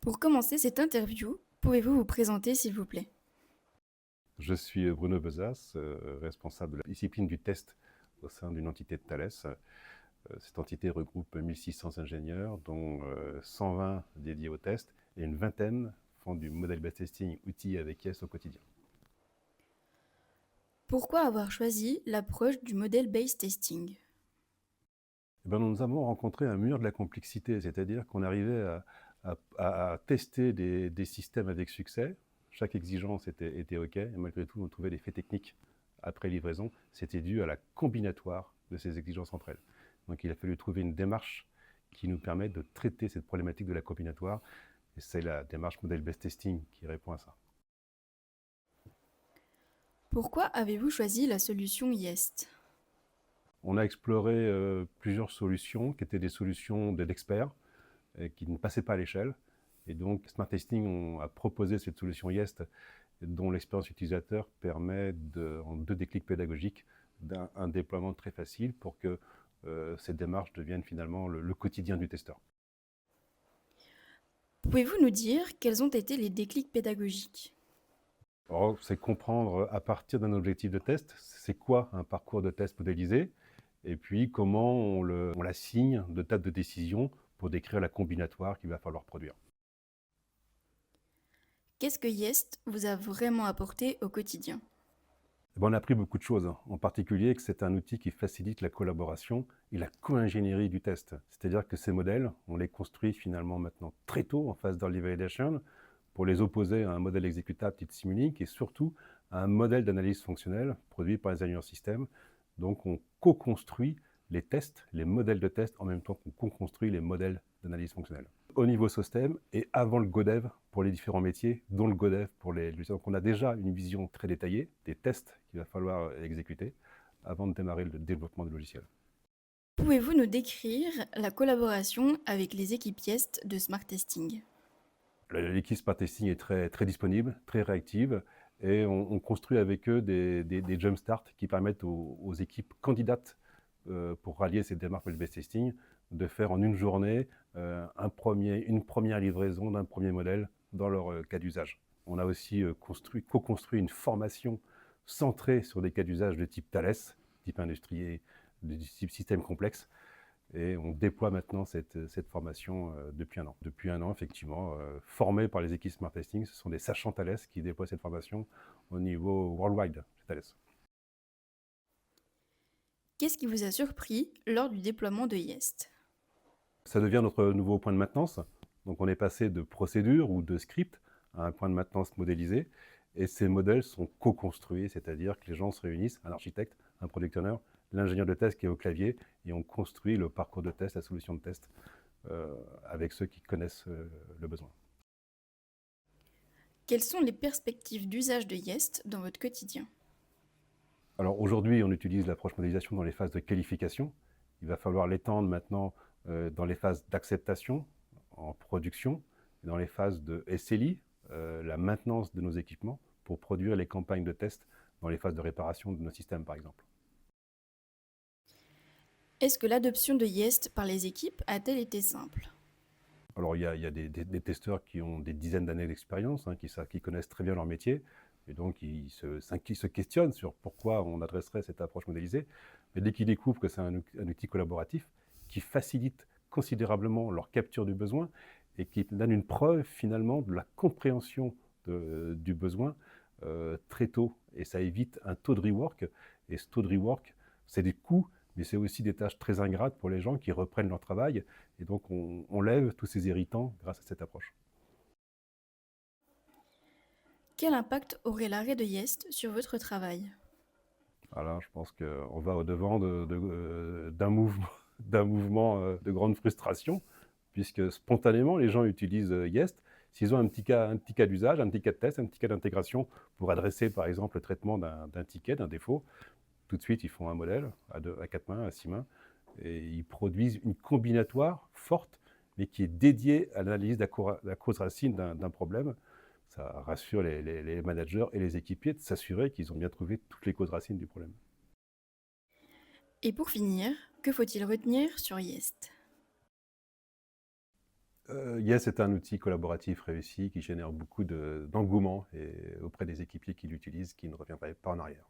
Pour commencer cette interview, pouvez-vous vous présenter s'il vous plaît? Je suis Bruno Bezas, responsable de la discipline du test au sein d'une entité de Thales. Cette entité regroupe 1600 ingénieurs, dont 120 dédiés au test et une vingtaine font du model-based testing outillé avec YES au quotidien. Pourquoi avoir choisi l'approche du model-based testing? Nous avons rencontré un mur de la complexité, c'est-à-dire qu'on arrivait à tester des systèmes avec succès. Chaque exigence était OK, et malgré tout, on trouvait des faits techniques après livraison. C'était dû à la combinatoire de ces exigences entre elles. Donc il a fallu trouver une démarche qui nous permette de traiter cette problématique de la combinatoire, et c'est la démarche model-based testing qui répond à ça. Pourquoi avez-vous choisi la solution YEST? On a exploré plusieurs solutions qui étaient des solutions d'experts qui ne passaient pas à l'échelle. Et donc, Smart Testing a proposé cette solution YEST dont l'expérience utilisateur permet, en 2 déclics pédagogiques, un déploiement très facile pour que cette démarche devienne finalement le quotidien du testeur. Pouvez-vous nous dire quels ont été les déclics pédagogiques? Alors, c'est comprendre à partir d'un objectif de test, c'est quoi un parcours de test modélisé, et puis comment on l'assigne de table de décision pour décrire la combinatoire qu'il va falloir produire. Qu'est-ce que YEST vous a vraiment apporté au quotidien? On a appris beaucoup de choses, hein. En particulier que c'est un outil qui facilite la collaboration et la co-ingénierie du test. C'est-à-dire que ces modèles, on les construit finalement maintenant très tôt en phase d'early validation pour les opposer à un modèle exécutable type Simulink et surtout à un modèle d'analyse fonctionnelle produit par les ingénieurs système. Donc on co-construit les tests, les modèles de test en même temps qu'on co-construit les modèles d'analyse fonctionnelle. Au niveau système et avant le GoDev pour les différents métiers, dont le GoDev pour les logiciels. Donc on a déjà une vision très détaillée des tests qu'il va falloir exécuter avant de démarrer le développement du logiciel. Pouvez-vous nous décrire la collaboration avec les équipes YEST de Smart Testing? L'équipe Smart Testing est très disponible, très réactive, et on construit avec eux des jump starts qui permettent aux équipes candidates pour rallier cette démarche web-based testing de faire en une journée une première livraison d'un premier modèle dans leur cas d'usage. On a aussi co-construit une formation centrée sur des cas d'usage de type Thales, type industriel, de type système complexe, et on déploie maintenant cette formation depuis 1 an. Depuis 1 an, effectivement, formés par les équipes Smart Testing, ce sont des sachants Thales qui déploient cette formation au niveau worldwide chez Thales. Qu'est-ce qui vous a surpris lors du déploiement de YEST? Ça devient notre nouveau point de maintenance. Donc on est passé de procédure ou de script à un point de maintenance modélisé. Et ces modèles sont co-construits, c'est-à-dire que les gens se réunissent, un architecte, un product owner, l'ingénieur de test qui est au clavier, et on construit le parcours de test, la solution de test, avec ceux qui connaissent le besoin. Quelles sont les perspectives d'usage de YEST dans votre quotidien? Alors aujourd'hui, on utilise l'approche modélisation dans les phases de qualification. Il va falloir l'étendre maintenant dans les phases d'acceptation, en production, et dans les phases de SLI, la maintenance de nos équipements, pour produire les campagnes de test dans les phases de réparation de nos systèmes, par exemple. Est-ce que l'adoption de YEST par les équipes a-t-elle été simple? Alors, il y a des testeurs qui ont des dizaines d'années d'expérience, hein, qui connaissent très bien leur métier, et donc qui se questionnent sur pourquoi on adresserait cette approche modélisée. Mais dès qu'ils découvrent que c'est un outil collaboratif qui facilite considérablement leur capture du besoin et qui donne une preuve finalement de la compréhension du besoin très tôt. Et ça évite un taux de rework. Et ce taux de rework, c'est des coûts, mais c'est aussi des tâches très ingrates pour les gens qui reprennent leur travail. Et donc, on lève tous ces irritants grâce à cette approche. Quel impact aurait l'arrêt de YEST sur votre travail? Voilà, je pense qu'on va au-devant d'un mouvement, d'un mouvement de grande frustration, puisque spontanément, les gens utilisent Yest. S'ils ont un petit cas d'usage, un petit cas de test, un petit cas d'intégration pour adresser, par exemple, le traitement d'un ticket, d'un défaut, tout de suite, ils font un modèle à 4 mains, à 6 mains, et ils produisent une combinatoire forte, mais qui est dédiée à l'analyse de la cause racine d'un problème. Ça rassure les managers et les équipiers de s'assurer qu'ils ont bien trouvé toutes les causes racines du problème. Et pour finir, que faut-il retenir sur YEST? Yes est un outil collaboratif réussi qui génère beaucoup d'engouement auprès des équipiers qui l'utilisent, qui ne reviendraient pas en arrière.